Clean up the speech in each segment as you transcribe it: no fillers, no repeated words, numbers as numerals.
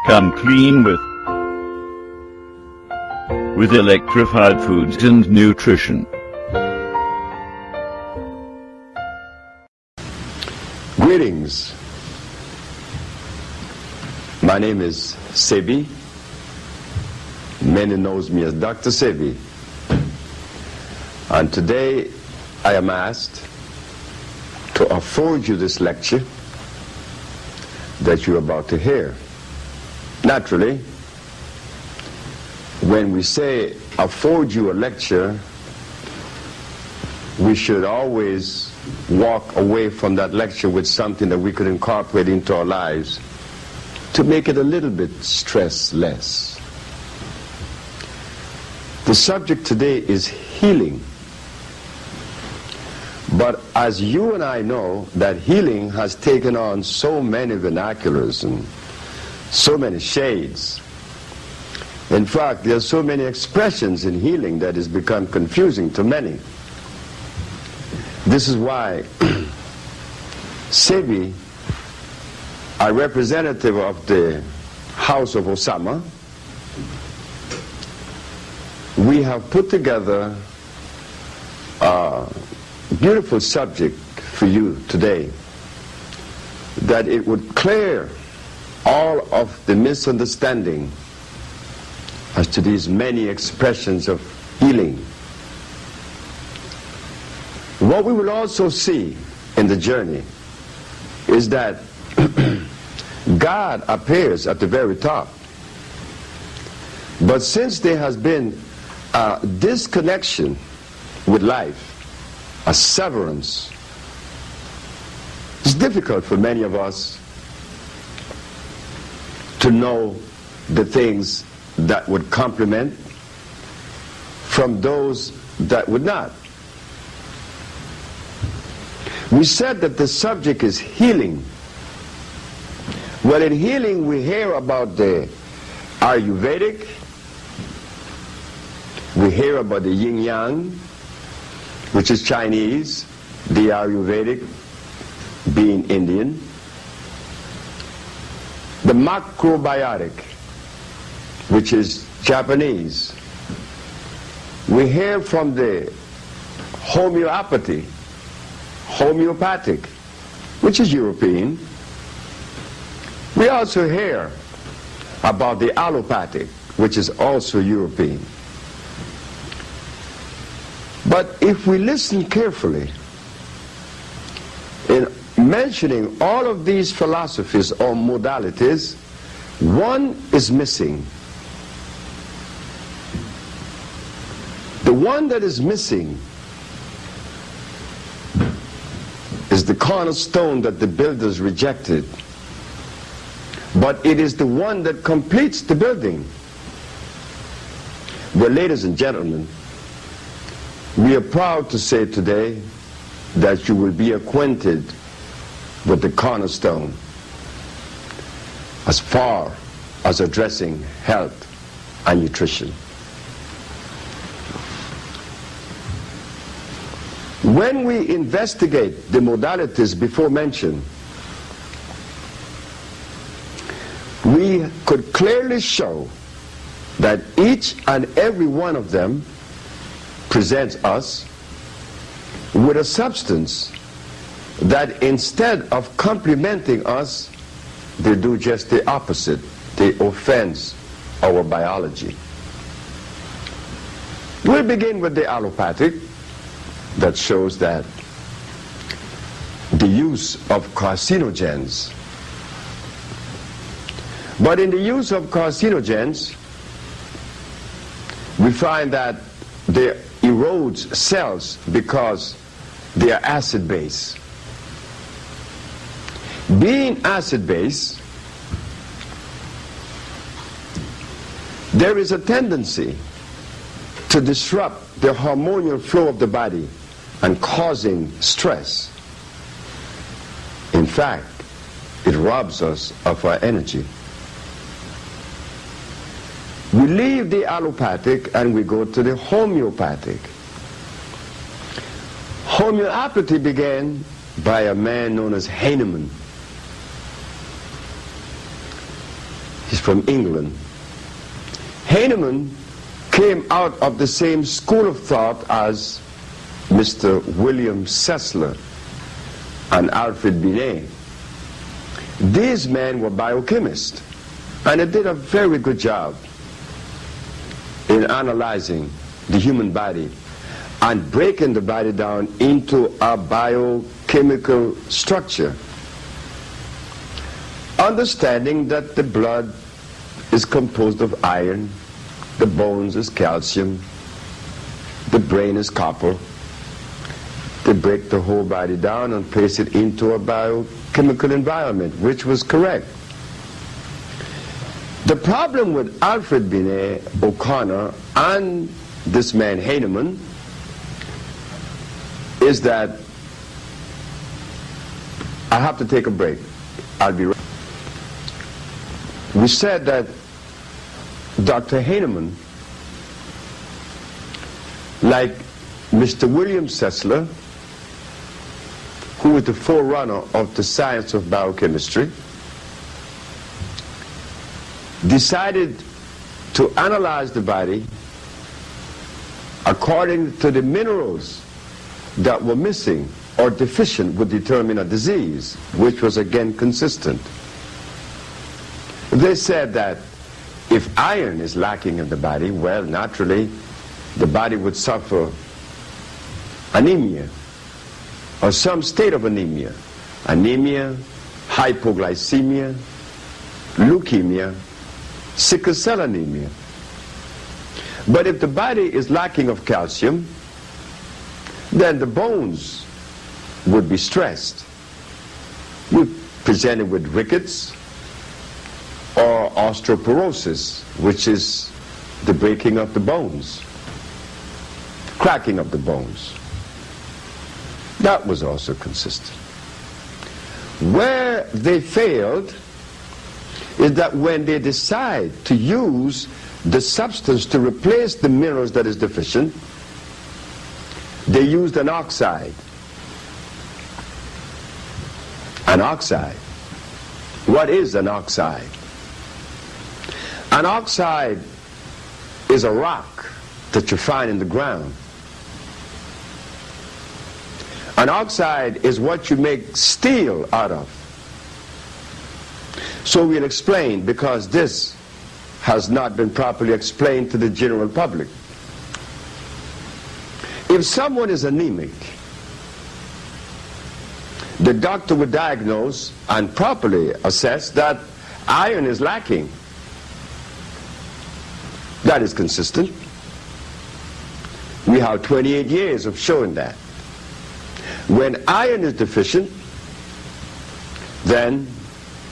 Come clean with electrified foods and nutrition. Greetings. My name is Sebi. Many knows me as Dr. Sebi. And today I am asked to afford you this lecture that you're about to hear. Naturally, when we say afford you a lecture, we should always walk away from that lecture with something that we could incorporate into our lives to make it a little bit stress-less. The subject today is healing. But as you and I know, that healing has taken on so many vernaculars and so many shades. In fact, there are so many expressions in healing that has become confusing to many. This is why Sebi, a representative of the House of Osama, we have put together a beautiful subject for you today, that it would clear all of the misunderstanding as to these many expressions of healing. What we will also see in the journey is that God appears at the very top. But since there has been a disconnection with life, a severance, it's difficult for many of us to know the things that would complement from those that would not. We said that the subject is healing. Well, in healing we hear about the Ayurvedic, we hear about the yin-yang, which is Chinese, the Ayurvedic being Indian, the Macrobiotic, which is Japanese. We hear from the homeopathic, which is European. We also hear about the allopathic, which is also European. But if we listen carefully, in mentioning all of these philosophies or modalities, one is missing. The one that is missing is the cornerstone that the builders rejected. But it is the one that completes the building. Well, ladies and gentlemen, we are proud to say today that you will be acquainted with the cornerstone as far as addressing health and nutrition. When we investigate the modalities before mentioned, we could clearly show that each and every one of them presents us with a substance that instead of complementing us, they do just the opposite. They offense our biology. We'll begin with the allopathic, that shows that the use of carcinogens. But in the use of carcinogens, we find that they erode cells because they are acid-base. Being acid-base, there is a tendency to disrupt the hormonal flow of the body and causing stress. In fact, it robs us of our energy. We leave the allopathic and we go to the homeopathic. Homeopathy began by a man known as Hahnemann. He's from England. Hahnemann came out of the same school of thought as Mr. William Sessler and Alfred Binet. These men were biochemists, and they did a very good job in analyzing the human body and breaking the body down into a biochemical structure, understanding that the blood is composed of iron, the bones is calcium, the brain is copper. They break the whole body down and place it into a biochemical environment, which was correct. The problem with Alfred Binet, O'Connor, and this man Hahnemann is that I have to take a break. I'll be right. We said that Dr. Hahnemann, like Mr. William Sessler, who was the forerunner of the science of biochemistry, decided to analyze the body according to the minerals that were missing or deficient would determine a disease, which was again consistent. They said that if iron is lacking in the body, well, naturally, the body would suffer anemia or some state of anemia. Anemia, hypoglycemia, leukemia, sickle cell anemia. But if the body is lacking of calcium, then the bones would be stressed. We're presented with rickets or osteoporosis, which is the breaking of the bones, cracking of the bones. That was also consistent. Where they failed is that when they decide to use the substance to replace the minerals that is deficient, they used an oxide. An oxide. What is an oxide? An oxide is a rock that you find in the ground. An oxide is what you make steel out of. So we'll explain, because this has not been properly explained to the general public. If someone is anemic, the doctor would diagnose and properly assess that iron is lacking. That is consistent. We have 28 years of showing that. When iron is deficient, then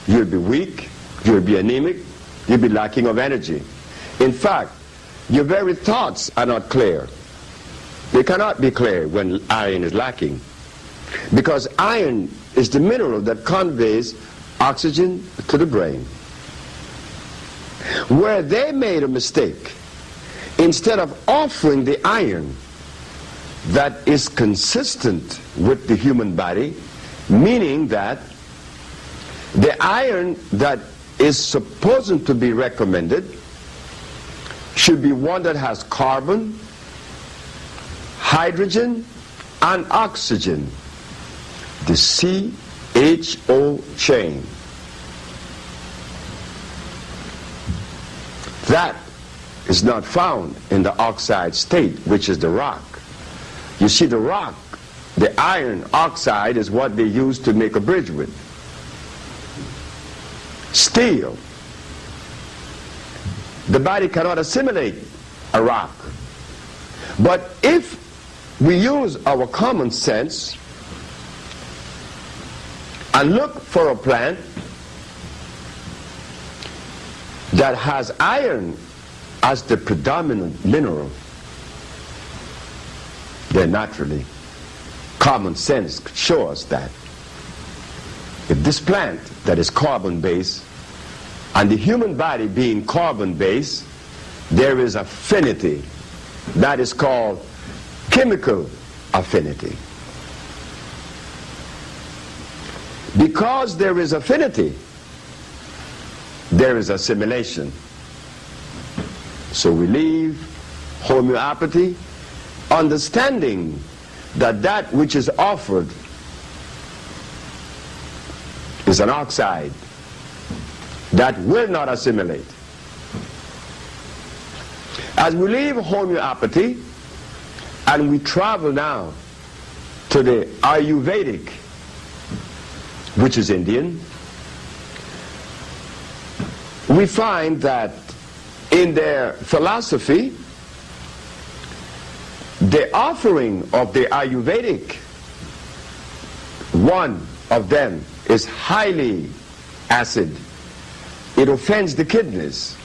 you'll be weak, you'll be anemic, you'll be lacking of energy. In fact, your very thoughts are not clear. They cannot be clear when iron is lacking, because iron is the mineral that conveys oxygen to the brain. Where they made a mistake, instead of offering the iron that is consistent with the human body, meaning that the iron that is supposed to be recommended should be one that has carbon, hydrogen, and oxygen, the CHO chain. That is not found in the oxide state, which is the rock. You see, the rock, the iron oxide, is what they use to make a bridge with. Steel. The body cannot assimilate a rock. But if we use our common sense and look for a plant that has iron as the predominant mineral, then naturally common sense could show us that if this plant that is carbon-based and the human body being carbon-based, there is affinity. That is called chemical affinity. Because there is affinity, there is assimilation. So we leave homeopathy, understanding that that which is offered is an oxide that will not assimilate. As we leave homeopathy and we travel now to the Ayurvedic, which is Indian, we find that in their philosophy, the offering of the Ayurvedic, one of them is highly acid. It offends the kidneys.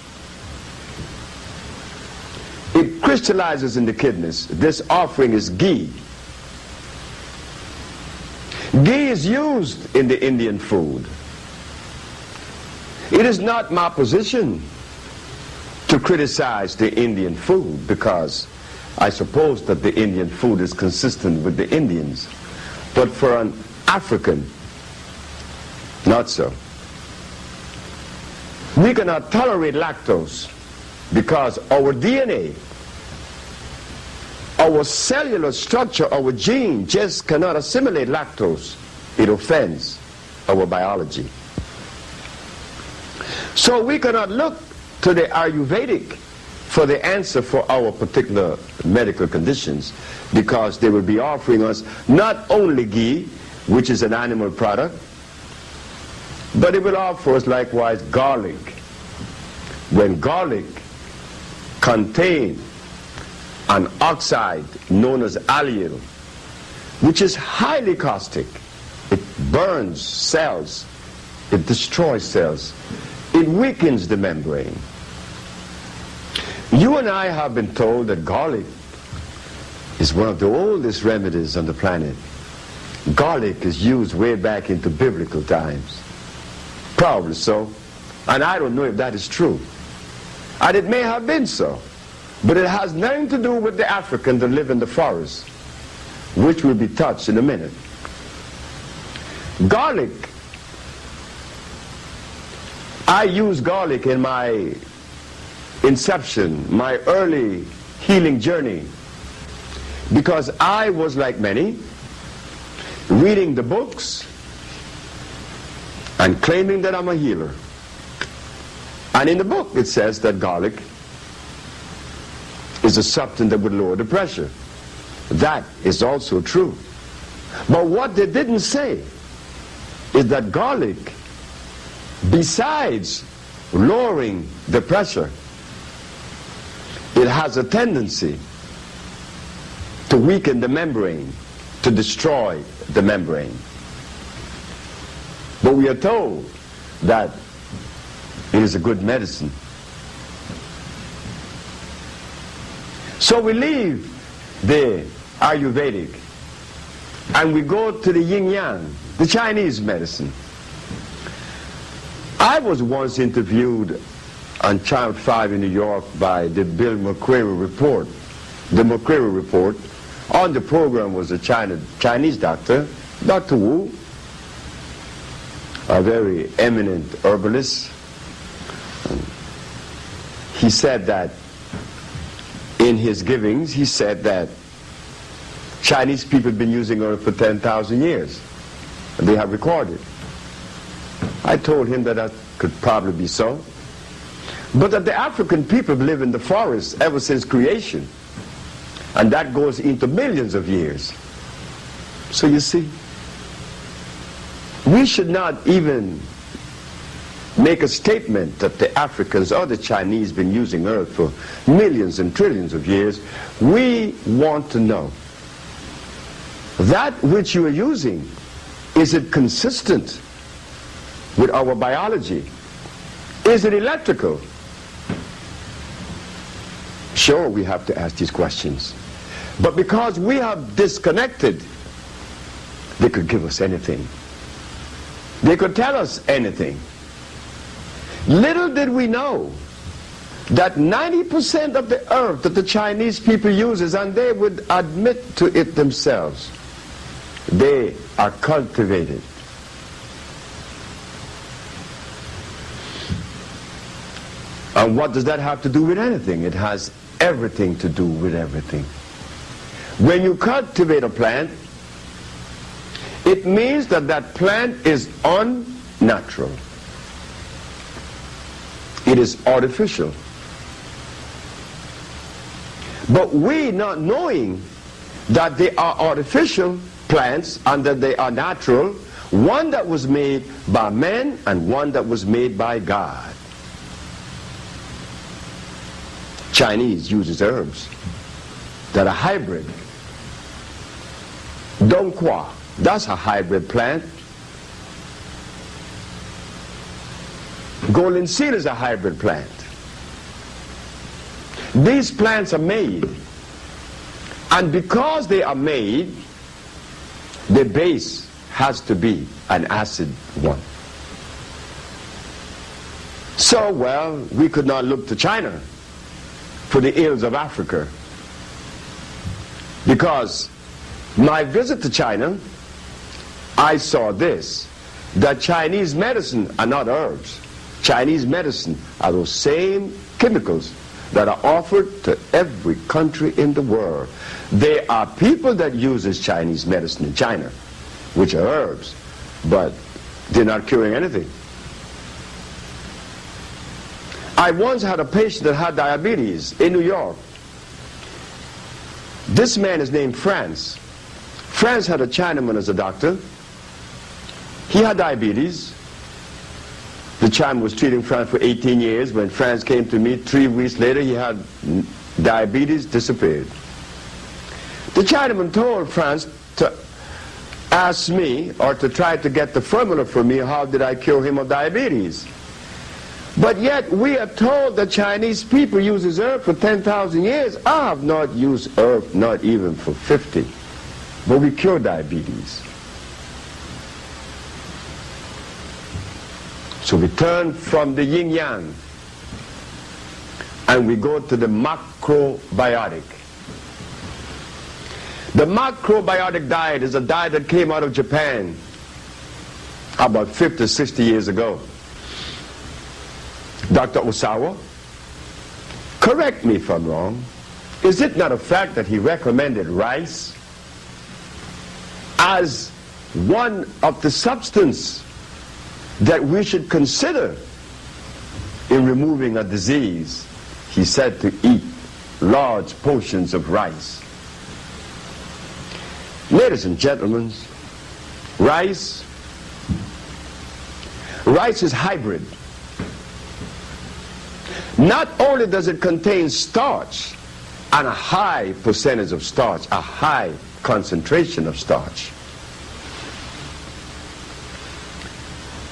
It crystallizes in the kidneys. This offering is ghee. Ghee is used in the Indian food. It is not my position to criticize the Indian food, because I suppose that the Indian food is consistent with the Indians. But for an African, not so. We cannot tolerate lactose because our DNA, our cellular structure, our gene just cannot assimilate lactose. It offends our biology. So we cannot look to the Ayurvedic for the answer for our particular medical conditions, because they will be offering us not only ghee, which is an animal product, but it will offer us likewise garlic. When garlic contains an oxide known as allyl, which is highly caustic, it burns cells, it destroys cells, it weakens the membrane. You and I have been told that garlic is one of the oldest remedies on the planet. Garlic is used way back into biblical times. Probably so. And I don't know if that is true. And it may have been so. But it has nothing to do with the African that live in the forest, which will be touched in a minute. Garlic. I use garlic in my inception, my early healing journey, because I was like many, reading the books and claiming that I'm a healer. And in the book it says that garlic is a substance that would lower the pressure. That is also true. But what they didn't say is that garlic, besides lowering the pressure, it has a tendency to weaken the membrane, to destroy the membrane. But we are told that it is a good medicine. So we leave the Ayurvedic and we go to the yin-yang, the Chinese medicine. I was once interviewed on Channel 5 in New York by the Bill McCreary Report. The McCreary Report. On the program was a Chinese doctor, Dr. Wu, a very eminent herbalist. He said that in his givings, he said that Chinese people have been using herb for 10,000 years. And they have recorded. I told him that that could probably be so. But that the African people live in the forest ever since creation. And that goes into millions of years. So you see, we should not even make a statement that the Africans or the Chinese been using earth for millions and trillions of years. We want to know, that which you are using, is it consistent with our biology? Is it electrical? Sure, we have to ask these questions. But because we have disconnected, they could give us anything. They could tell us anything. Little did we know that 90% of the earth that the Chinese people uses, and they would admit to it themselves, they are cultivated. And what does that have to do with anything? It has everything to do with everything. When you cultivate a plant, it means that that plant is unnatural. It is artificial. But we, not knowing that they are artificial plants and that they are natural, one that was made by man and one that was made by God. Chinese uses herbs that are hybrid. Dongqua, that's a hybrid plant. Golden seal is a hybrid plant. These plants are made, and because they are made, the base has to be an acid one. So, well, we could not look to China for the ills of Africa, because my visit to China, I saw this, that Chinese medicine are not herbs. Chinese medicine are those same chemicals that are offered to every country in the world. There are people that uses Chinese medicine in China, which are herbs, but they're not curing anything. I once had a patient that had diabetes in New York. This man is named France. France had a Chinaman as a doctor. He had diabetes. The Chinaman was treating France for 18 years. When France came to me 3 weeks later, he had diabetes, disappeared. The Chinaman told France to ask me, or to try to get the formula for me, how did I cure him of diabetes. But yet we are told that Chinese people uses herb for 10,000 years. I have not used herb, not even for 50. But we cure diabetes. So we turn from the yin-yang and we go to the macrobiotic. The macrobiotic diet is a diet that came out of Japan about 50, 60 years ago. Dr. Osawa, correct me if I'm wrong, is it not a fact that he recommended rice as one of the substance that we should consider in removing a disease? He said to eat large portions of rice. Ladies and gentlemen, rice is hybrid. Not only does it contain starch, and a high percentage of starch, a high concentration of starch.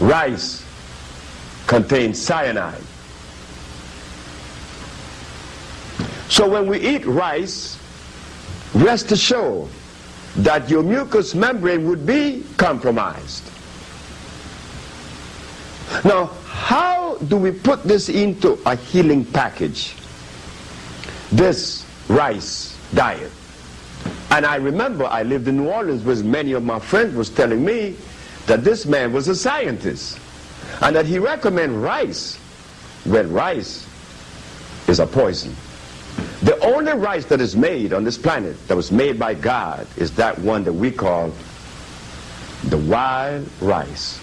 Rice contains cyanide. So when we eat rice, rest assured that your mucous membrane would be compromised. Now, how do we put this into a healing package? This rice diet. And I remember I lived in New Orleans where many of my friends was telling me that this man was a scientist and that he recommended rice when rice is a poison. The only rice that is made on this planet that was made by God is that one that we call the wild rice.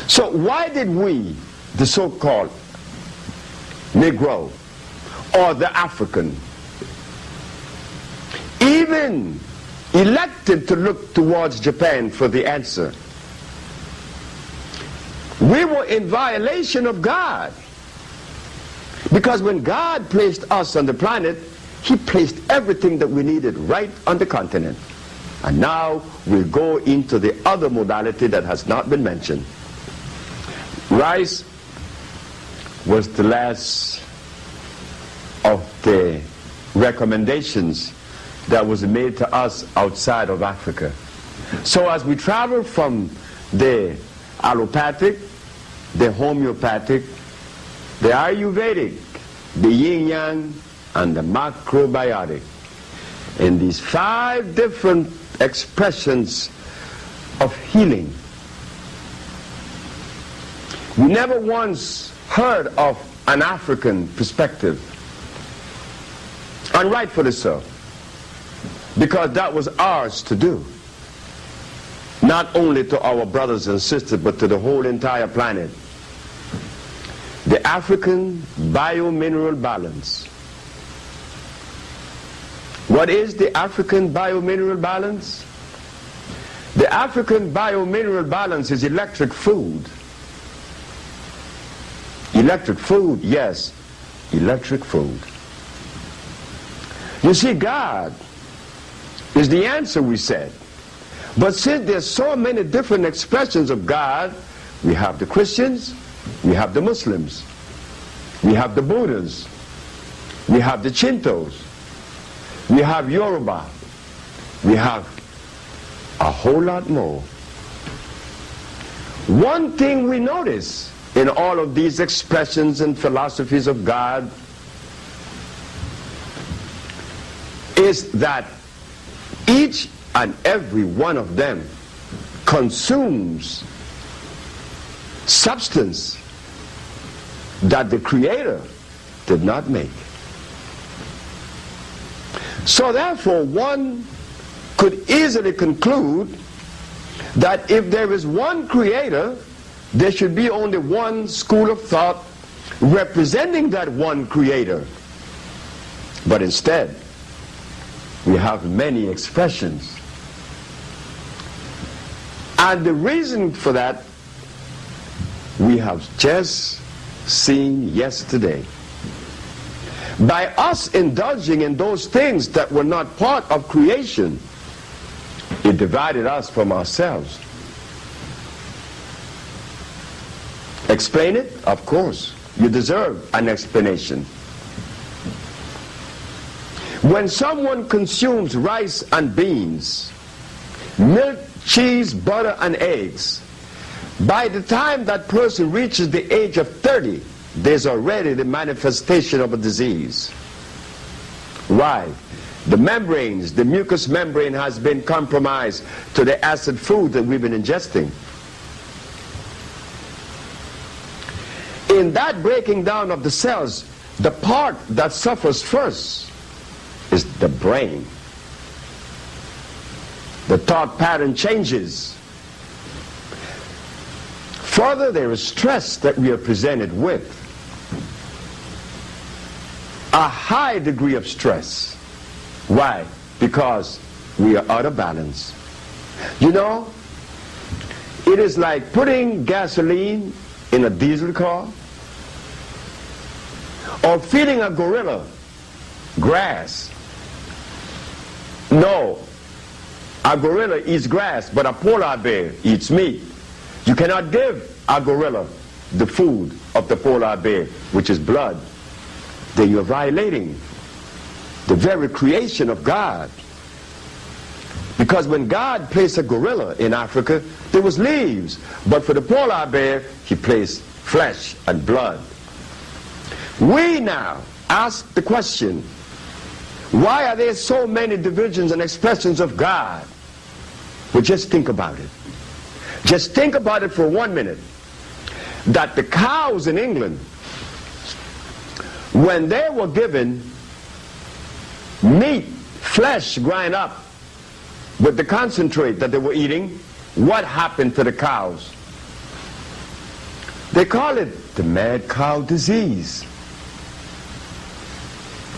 So why did we, the so-called Negro or the African, even elected to look towards Japan for the answer? We were in violation of God. Because when God placed us on the planet, He placed everything that we needed right on the continent. And now we'll go into the other modality that has not been mentioned. Rice was the last of the recommendations that was made to us outside of Africa. So as we travel from the allopathic, the homeopathic, the Ayurvedic, the yin-yang, and the macrobiotic, in these 5 different expressions of healing, We never once heard of an African perspective. And rightfully so, because that was ours to do. Not only to our brothers and sisters, but to the whole entire planet. The African biomineral balance. What is the African biomineral balance? The African biomineral balance is electric food. Electric food, yes, electric food. You see, God is the answer, we said. But since there's so many different expressions of God, we have the Christians, we have the Muslims, we have the Buddhas, we have the Shintos, we have Yoruba, we have a whole lot more. One thing we notice in all of these expressions and philosophies of God is that each and every one of them consumes substance that the Creator did not make. So therefore, one could easily conclude that if there is one Creator, there should be only one school of thought representing that one Creator. But instead, we have many expressions. And the reason for that, we have just seen yesterday. By us indulging in those things that were not part of creation, it divided us from ourselves. Explain it? Of course. You deserve an explanation. When someone consumes rice and beans, milk, cheese, butter, and eggs, by the time that person reaches the age of 30, there's already the manifestation of a disease. Why? The membranes, the mucous membrane has been compromised to the acid food that we've been ingesting. In that breaking down of the cells, the part that suffers first is the brain. The thought pattern changes. Further, there is stress that we are presented with. A high degree of stress. Why? Because we are out of balance. You know, it is like putting gasoline in a diesel car or feeding a gorilla grass. No, a gorilla eats grass, but a polar bear eats meat. You cannot give a gorilla the food of the polar bear, which is blood. Then you're violating the very creation of God. Because when God placed a gorilla in Africa, there was leaves. But for the polar bear, he placed flesh and blood. We now ask the question, why are there so many divisions and expressions of God? Well, just think about it. Just think about it for 1 minute. That the cows in England, when they were given meat, flesh grind up with the concentrate that they were eating, what happened to the cows? They call it the mad cow disease.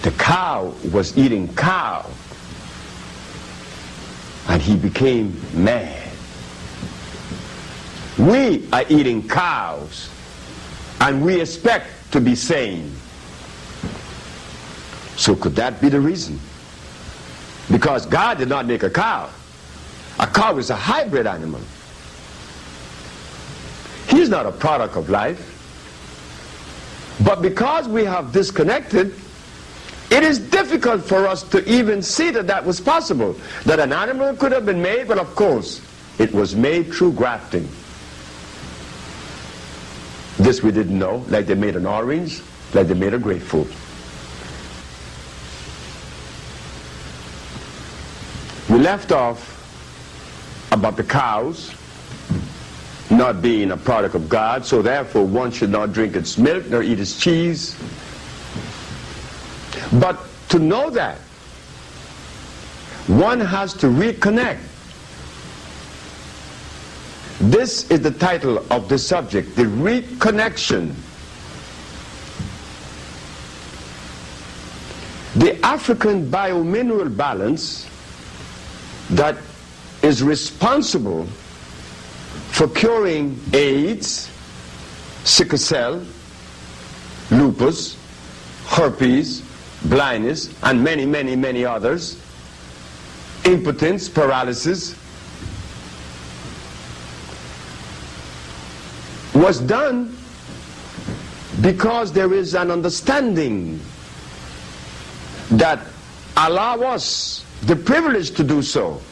The cow was eating cow, and he became mad. We are eating cows, and we expect to be sane. So could that be the reason? Because God did not make a cow. A cow is a hybrid animal. He's not a product of life. But because we have disconnected, it is difficult for us to even see that that was possible. That an animal could have been made, but of course, it was made through grafting. This we didn't know, like they made an orange, like they made a grapefruit. We left off about the cows. Now not being a product of God, so therefore one should not drink its milk nor eat its cheese. But to know that, one has to reconnect. This is the title of the subject, the reconnection. The African biomineral balance that is responsible for curing AIDS, sickle cell, lupus, herpes, blindness, and many, many, many others, impotence, paralysis, was done because there is an understanding that allows us the privilege to do so,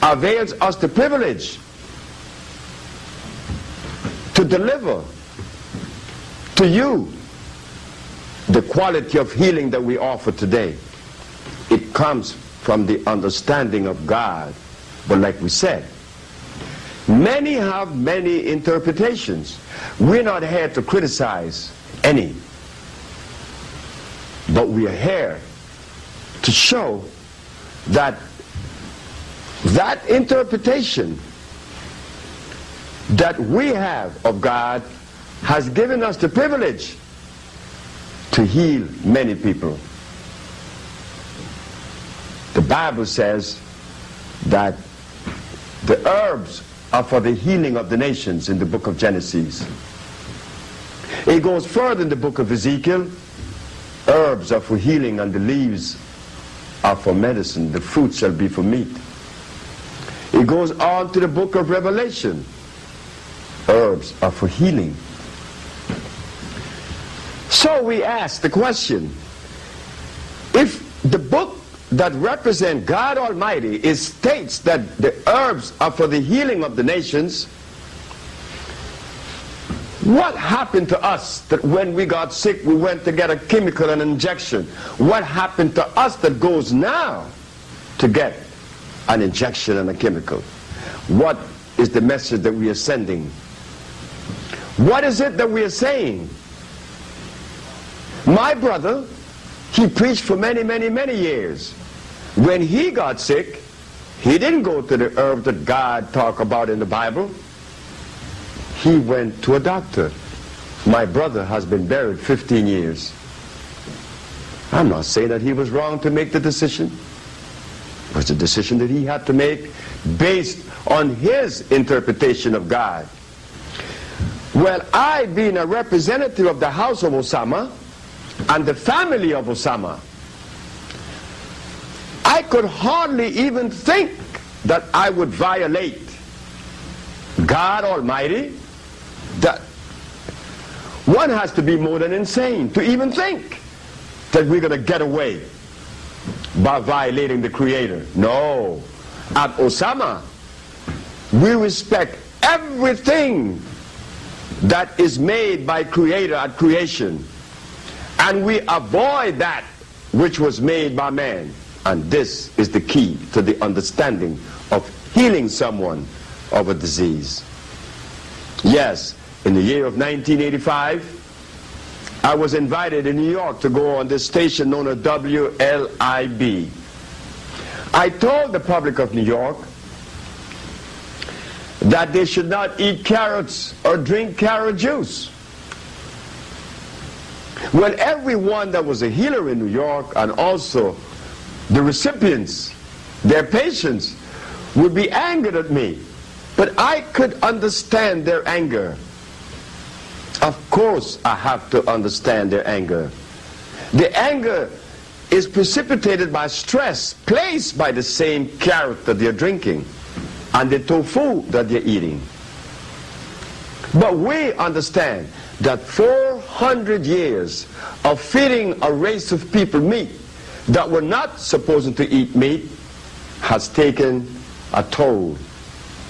avails us the privilege to deliver to you the quality of healing that we offer today. It comes from the understanding of God. But like we said, many have many interpretations. We're not here to criticize any, but we are here to show that that interpretation that we have of God has given us the privilege to heal many people. The Bible says that the herbs are for the healing of the nations in the book of Genesis. It goes further in the book of Ezekiel. Herbs are for healing and the leaves are for medicine. The fruit shall be for meat. It goes on to the book of Revelation. Herbs are for healing. So we ask the question, if the book that represents God Almighty states that the herbs are for the healing of the nations, what happened to us that when we got sick we went to get a chemical and injection? What happened to us that goes now to get an injection and a chemical? What is the message that we are sending? What is it that we are saying? My brother, he preached for many, many, many years. When he got sick, he didn't go to the herb that God talked about in the Bible. He went to a doctor. My brother has been buried 15 years. I'm not saying that he was wrong to make the decision. It was a decision that he had to make based on his interpretation of God. Well, I, being a representative of the house of Osama and the family of Osama, I could hardly even think that I would violate God Almighty. That one has to be more than insane to even think that we're going to get away by violating the Creator. No. At Osama, we respect everything that is made by Creator at creation, and we avoid that which was made by man. And this is the key to the understanding of healing someone of a disease. Yes, in the year of 1985, I was invited in New York to go on this station known as WLIB. I told the public of New York that they should not eat carrots or drink carrot juice. Well, everyone that was a healer in New York, and also the recipients, their patients, would be angered at me. But I could understand their anger. Of course I have to understand their anger. The anger is precipitated by stress placed by the same carrot that they're drinking and the tofu that they're eating. But we understand that 400 years of feeding a race of people meat that were not supposed to eat meat has taken a toll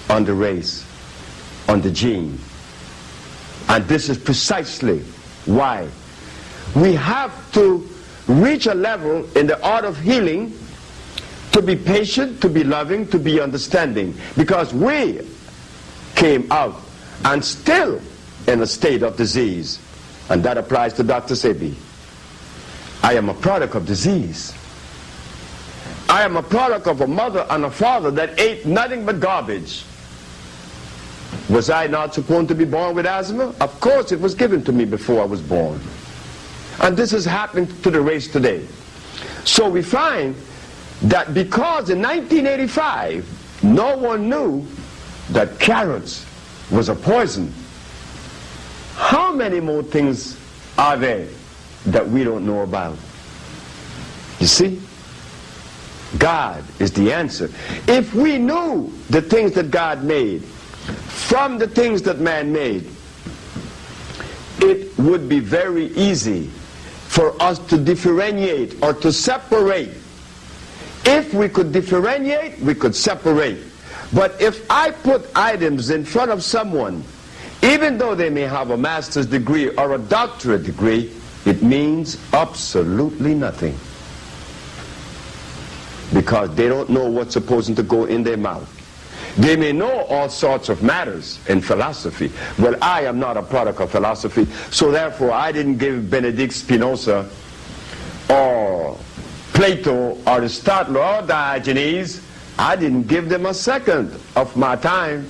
on the race, on the gene. And this is precisely why we have to reach a level in the art of healing to be patient, to be loving, to be understanding. Because we came out and still in a state of disease. And that applies to Dr. Sebi. I am a product of disease. I am a product of a mother and a father that ate nothing but garbage. Was I not supposed to be born with asthma? Of course it was given to me before I was born. And this is happening to the race today. So we find that because in 1985 no one knew that carrots was a poison, how many more things are there that we don't know about? You see? God is the answer. If we knew the things that God made from the things that man made, it would be very easy for us to differentiate or to separate. If we could differentiate, we could separate. But if I put items in front of someone, even though they may have a master's degree or a doctorate degree, it means absolutely nothing. Because they don't know what's supposed to go in their mouth. They may know all sorts of matters in philosophy. Well, I am not a product of philosophy, so therefore I didn't give Benedict Spinoza or Plato or Aristotle or Diogenes, I didn't give them a second of my time,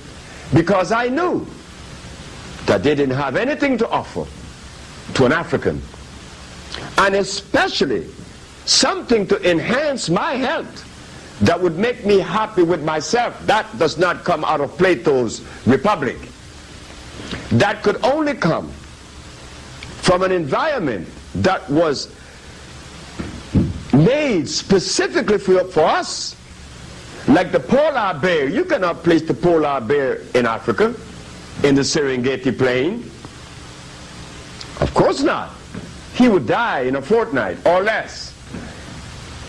because I knew that they didn't have anything to offer to an African, and especially something to enhance my health that would make me happy with myself. That does not come out of Plato's Republic. That could only come from an environment that was made specifically for us. Like the polar bear. You cannot place the polar bear in Africa, in the Serengeti plain. Of course not. He would die in a fortnight or less.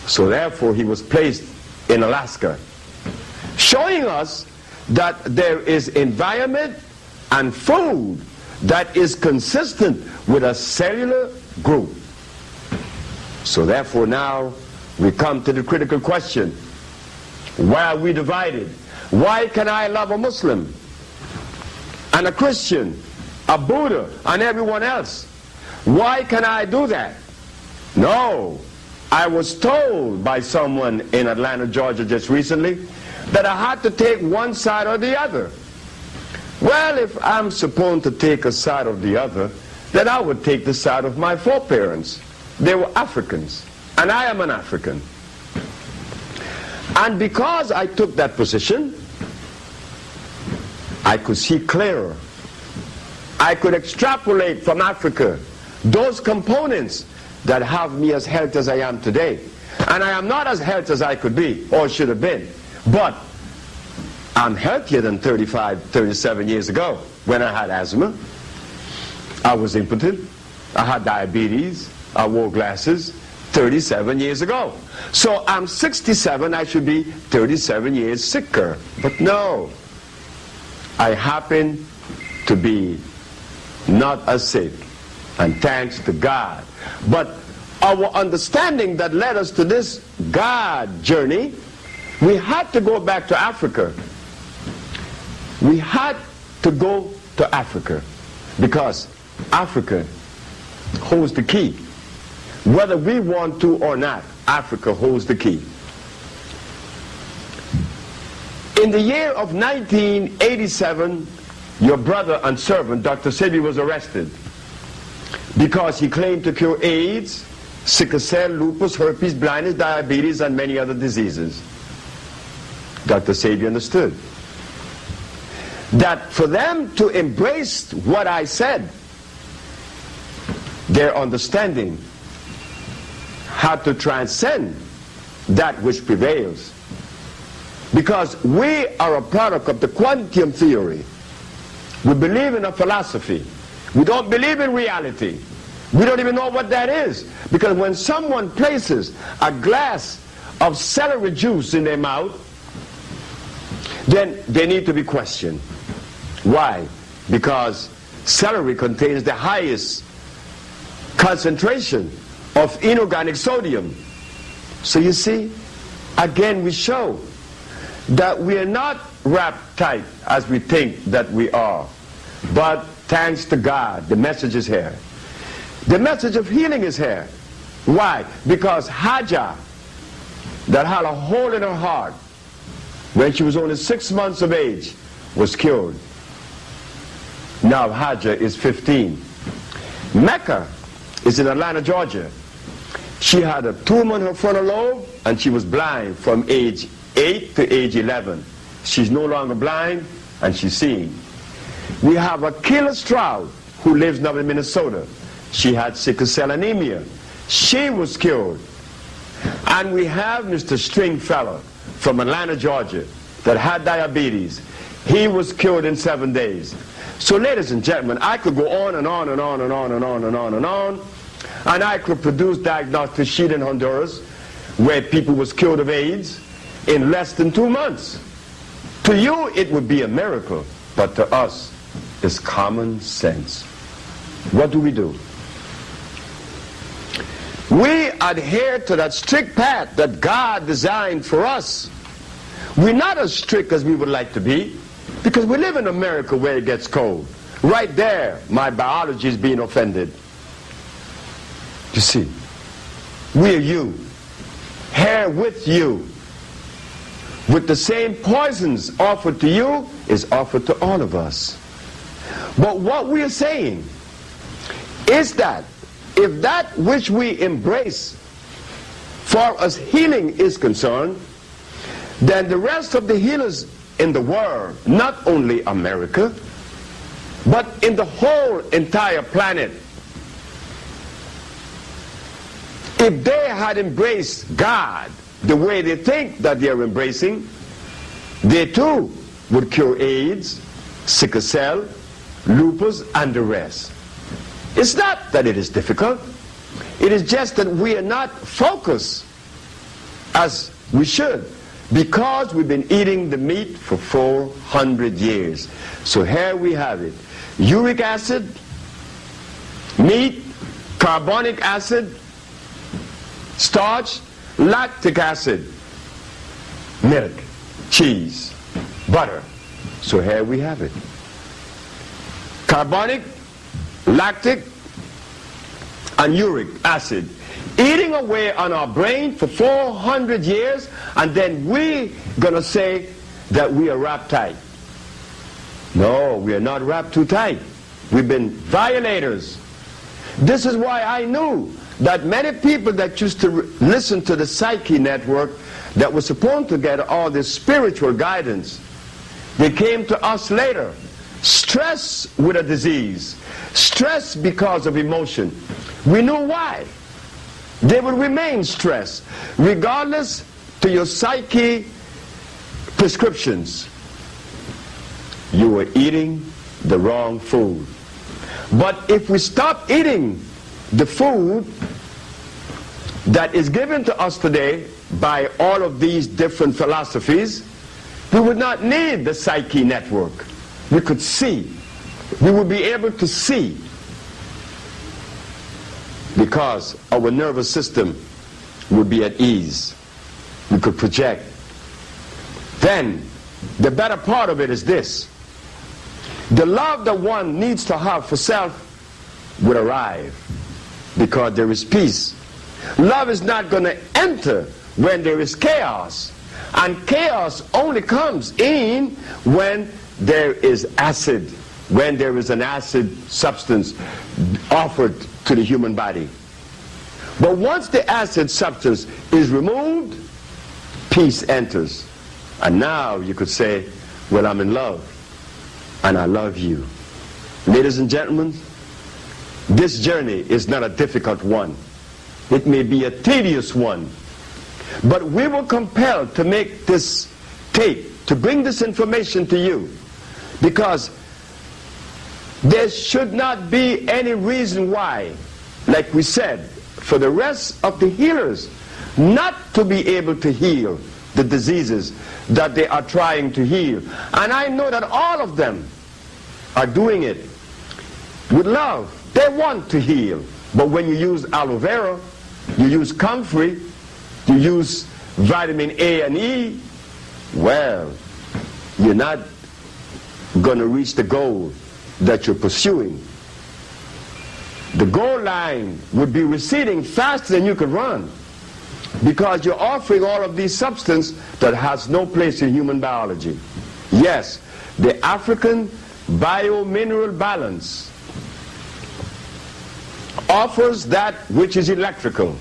So therefore he was placed in Alaska, showing us that there is environment and food that is consistent with a cellular group. So therefore now we come to the critical question: why are we divided? Why can I love a Muslim and a Christian, a Buddha and everyone else? Why can I do that? No. I was told by someone in Atlanta, Georgia just recently that I had to take one side or the other. Well, if I'm supposed to take a side or the other, then I would take the side of my foreparents. They were Africans, and I am an African. And because I took that position, I could see clearer. I could extrapolate from Africa those components that have me as healthy as I am today. And I am not as healthy as I could be or should have been, but I'm healthier than 35, 37 years ago when I had asthma. I was impotent. I had diabetes. I wore glasses 37 years ago. So I'm 67, I should be 37 years sicker. But no, I happen to be not as sick, and thanks to God. But our understanding that led us to this God journey, we had to go back to Africa. We had to go to Africa because Africa holds the key. Whether we want to or not, Africa holds the key. In the year of 1987, your brother and servant, Dr. Sebi, was arrested because he claimed to cure AIDS, sickle cell, lupus, herpes, blindness, diabetes, and many other diseases. Dr. Sebi understood that for them to embrace what I said, their understanding had to transcend that which prevails. Because we are a product of the quantum theory. We believe in a philosophy. We don't believe in reality. We don't even know what that is. Because when someone places a glass of celery juice in their mouth, then they need to be questioned. Why? Because celery contains the highest concentration of inorganic sodium. So you see, again we show that we are not wrapped tight as we think that we are. But thanks to God, the message is here. The message of healing is here. Why? Because Hajar, that had a hole in her heart when she was only 6 months of age, was cured. Now Hajar is 15. Mecca is in Atlanta, Georgia. She had a tumor in her frontal lobe and she was blind from age 8 to age 11. She's no longer blind and she's seeing. We have Akila Stroud, who lives now in Minnesota. She had sickle cell anemia. She was cured. And we have Mr. Stringfellow from Atlanta, Georgia, that had diabetes. He was cured in 7 days. So ladies and gentlemen, I could go on and on and on and on and on and on and on, and I could produce diagnostic sheet in Honduras where people was cured of AIDS in less than 2 months. To you it would be a miracle, but to us it's common sense. What do? We adhere to that strict path that God designed for us. We're not as strict as we would like to be, because we live in America where it gets cold. Right there, my biology is being offended. You see, we're you, here with you, with the same poisons offered to you is offered to all of us. But what we're saying is that if that which we embrace for us healing is concerned, then the rest of the healers in the world, not only America, but in the whole entire planet, if they had embraced God the way they think that they're embracing, they too would cure AIDS, sickle cell, lupus, and the rest. It's not that it is difficult. It is just that we are not focused as we should, because we've been eating the meat for 400 years. So here we have it. Uric acid, meat, carbonic acid, starch, lactic acid, milk, cheese, butter. So here we have it. Carbonic, lactic, and uric acid eating away on our brain for 400 years, and then we gonna say that we are wrapped tight. No, we are not wrapped too tight. We've been violators. This is why I knew that many people that used to listen to the Psyche Network, that were supposed to get all this spiritual guidance, they came to us later. Stress with a disease. Stress because of emotion. We knew why. They will remain stressed, regardless to your psyche prescriptions. You were eating the wrong food. But if we stop eating the food that is given to us today by all of these different philosophies, we would not need the Psyche Network. We could see. We would be able to see, because our nervous system would be at ease. We could project. Then, the better part of it is this. The love that one needs to have for self would arrive, because there is peace. Love is not going to enter when there is chaos. And chaos only comes in when there is acid, when there is an acid substance offered to the human body. But once the acid substance is removed, peace enters. And now you could say, well, I'm in love, and I love you. Ladies and gentlemen, this journey is not a difficult one. It may be a tedious one. But we were compelled to make this tape, to bring this information to you, because there should not be any reason why, like we said, for the rest of the healers not to be able to heal the diseases that they are trying to heal. And I know that all of them are doing it with love. They want to heal. But when you use aloe vera, you use comfrey, you use vitamin A and E, well, you're not going to reach the goal. that you're pursuing, the goal line would be receding faster than you could run, because you're offering all of these substances that has no place in human biology. Yes, the African biomineral balance offers that which is electrical,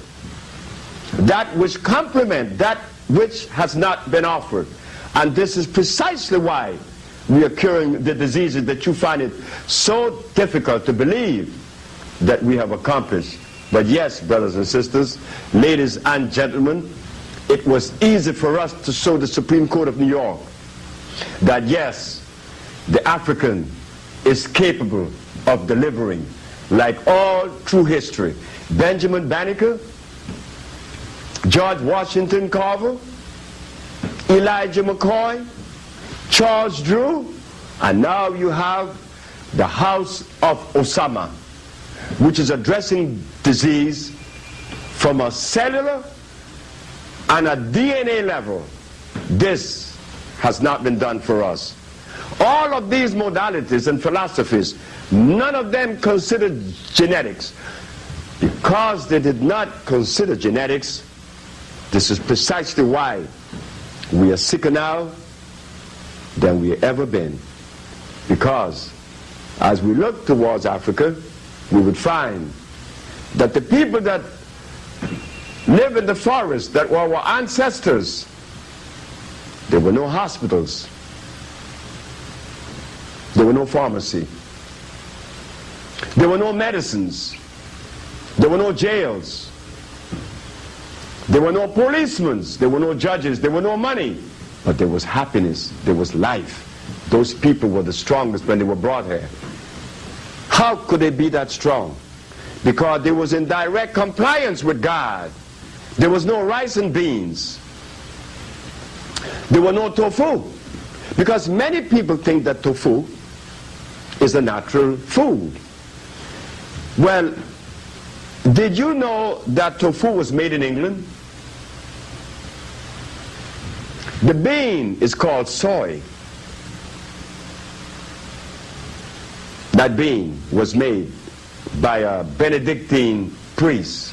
that which complements that which has not been offered. And this is precisely why we are curing the diseases that you find it so difficult to believe that we have accomplished. But yes, brothers and sisters, ladies and gentlemen, it was easy for us to show the Supreme Court of New York that yes, the African is capable of delivering, like all through history. Benjamin Banneker, George Washington Carver, Elijah McCoy, Charles Drew, and now you have the House of Osama, which is addressing disease from a cellular and a DNA level. This has not been done for us. All of these modalities and philosophies, none of them considered genetics. Because they did not consider genetics, this is precisely why we are sicker now than we have ever been. Because as we look towards Africa, we would find that the people that live in the forest, that were our ancestors, there were no hospitals, there were no pharmacy, there were no medicines, there were no jails, there were no policemen, there were no judges, there were no money, but there was happiness, there was life. Those people were the strongest when they were brought here. How could they be that strong? Because they was in direct compliance with God. There was no rice and beans. There were no tofu. Because many people think that tofu is a natural food. Well, did you know that tofu was made in England? The bean is called soy. That bean was made by a Benedictine priest.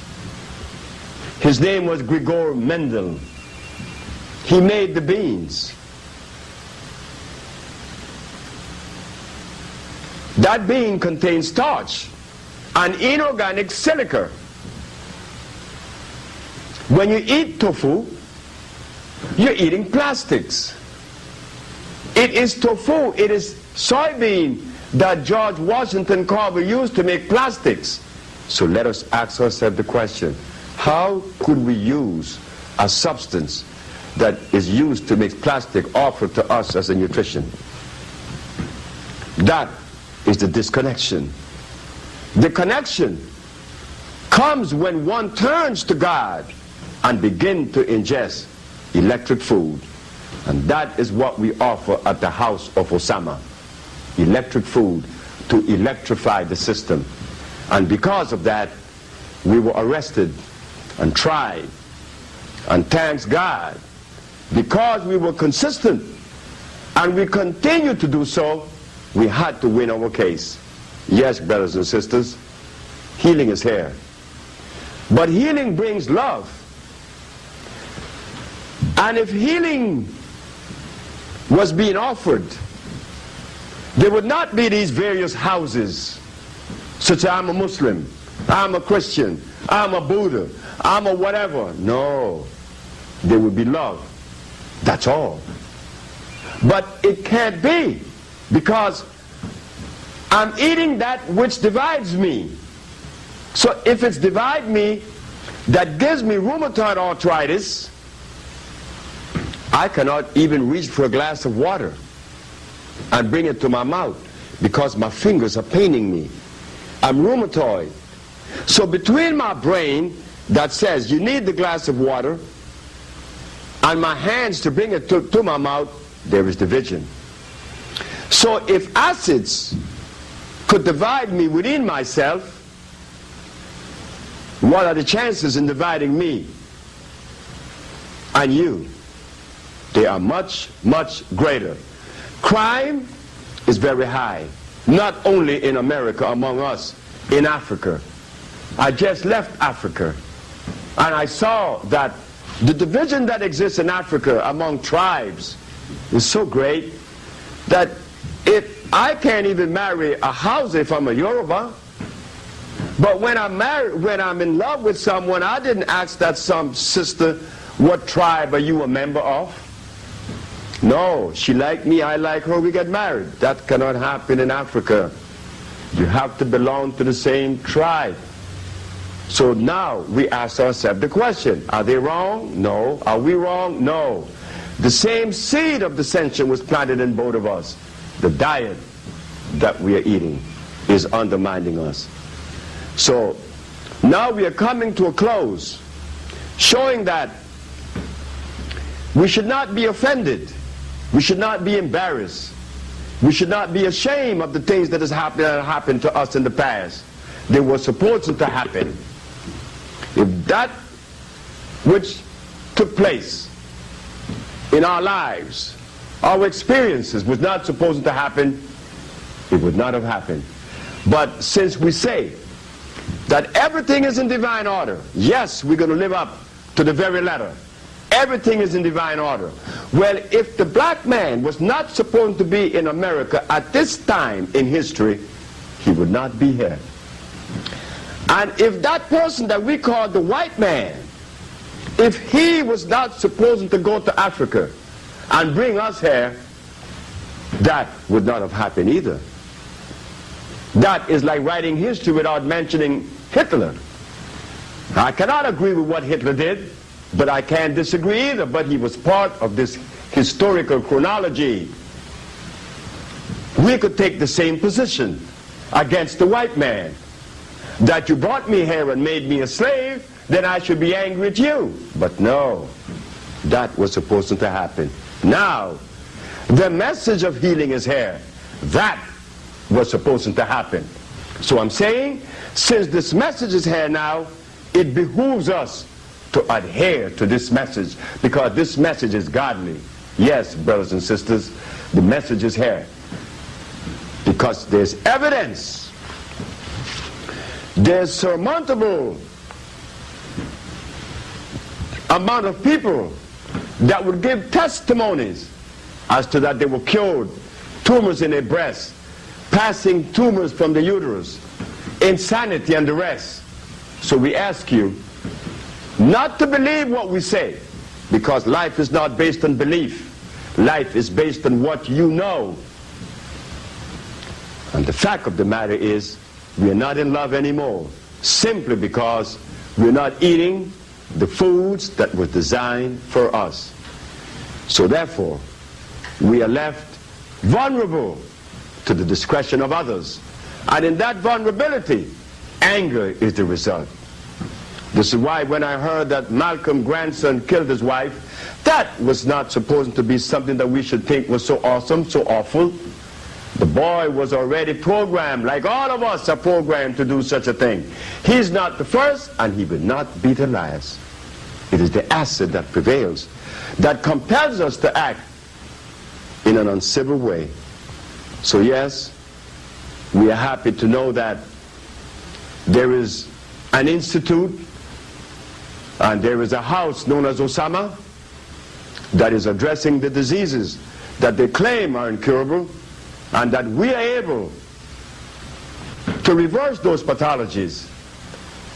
His name was Gregor Mendel. He made the beans. That bean contains starch and inorganic silica. When you eat tofu, you're eating plastics. It is tofu, it is soybean that George Washington Carver used to make plastics. So let us ask ourselves the question, how could we use a substance that is used to make plastic offered to us as a nutrition? That is the disconnection. The connection comes when one turns to God and begin to ingest electric food. And that is what we offer at the House of Osama. Electric food to electrify the system. And because of that, we were arrested and tried. And thanks God, because we were consistent and we continue to do so, we had to win our case. Yes, brothers and sisters, healing is here. But healing brings love. And if healing was being offered, there would not be these various houses, such as I'm a Muslim, I'm a Christian, I'm a Buddha, I'm a whatever. No, there would be love. That's all. But it can't be, because I'm eating that which divides me. So if it's divide me, that gives me rheumatoid arthritis, I cannot even reach for a glass of water and bring it to my mouth because my fingers are paining me. I'm rheumatoid. So between my brain that says you need the glass of water and my hands to bring it to my mouth, there is division. So if acids could divide me within myself, what are the chances in dividing me and you? They are much, much greater. Crime is very high. not only in America, among us, in Africa. I just left Africa, and I saw that the division that exists in Africa among tribes is so great that I can't even marry a Hausa if I'm a Yoruba. But when I'm in love with someone, I didn't ask that some sister, what tribe are you a member of? No, she liked me, I like her, we get married. That cannot happen in Africa. You have to belong to the same tribe. So now we ask ourselves the question, are they wrong? No. Are we wrong? No. The same seed of dissension was planted in both of us. The diet that we are eating is undermining us. So now we are coming to a close, showing that we should not be offended. We should not be embarrassed. We should not be ashamed of the things that happened to us in the past. They were supposed to happen. If that which took place in our lives, our experiences, was not supposed to happen, it would not have happened. But since we say that everything is in divine order, yes, we're going to live up to the very letter. Everything is in divine order. Well, if the black man was not supposed to be in America at this time in history, he would not be here. And if that person that we call the white man, if he was not supposed to go to Africa and bring us here, that would not have happened either. That is like writing history without mentioning Hitler. I cannot agree with what Hitler did, but I can't disagree either. But he was part of this historical chronology. We could take the same position against the white man. That you brought me here and made me a slave, then I should be angry at you. But no, that was supposed to happen. Now, the message of healing is here. That was supposed to happen. So I'm saying, since this message is here now, it behooves us to adhere to this message, because this message is godly. Yes, brothers and sisters, the message is here. Because there's evidence. There's surmountable amount of people that would give testimonies as to that they were cured, tumors in their breast, passing tumors from the uterus, insanity and the rest. So we ask you not to believe what we say, because life is not based on belief. Life is based on what you know. And the fact of the matter is, we are not in love anymore, simply because we're not eating the foods that were designed for us. So therefore, we are left vulnerable to the discretion of others. And in that vulnerability, anger is the result. This is why when I heard that Malcolm's grandson killed his wife, that was not supposed to be something that we should think was so awesome, so awful. The boy was already programmed, like all of us are programmed to do such a thing. He's not the first, and he will not be the last. It is the acid that prevails, that compels us to act in an uncivil way. So yes, we are happy to know that there is an institute and there is a house known as Osama that is addressing the diseases that they claim are incurable, and that we are able to reverse those pathologies,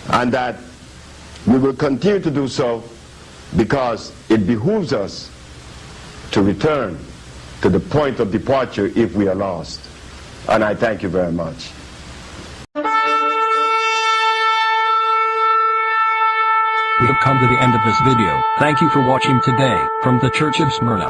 and that we will continue to do so because it behooves us to return to the point of departure if we are lost. And I thank you very much. We have come to the end of this video. Thank you for watching today from the Church of Smyrna.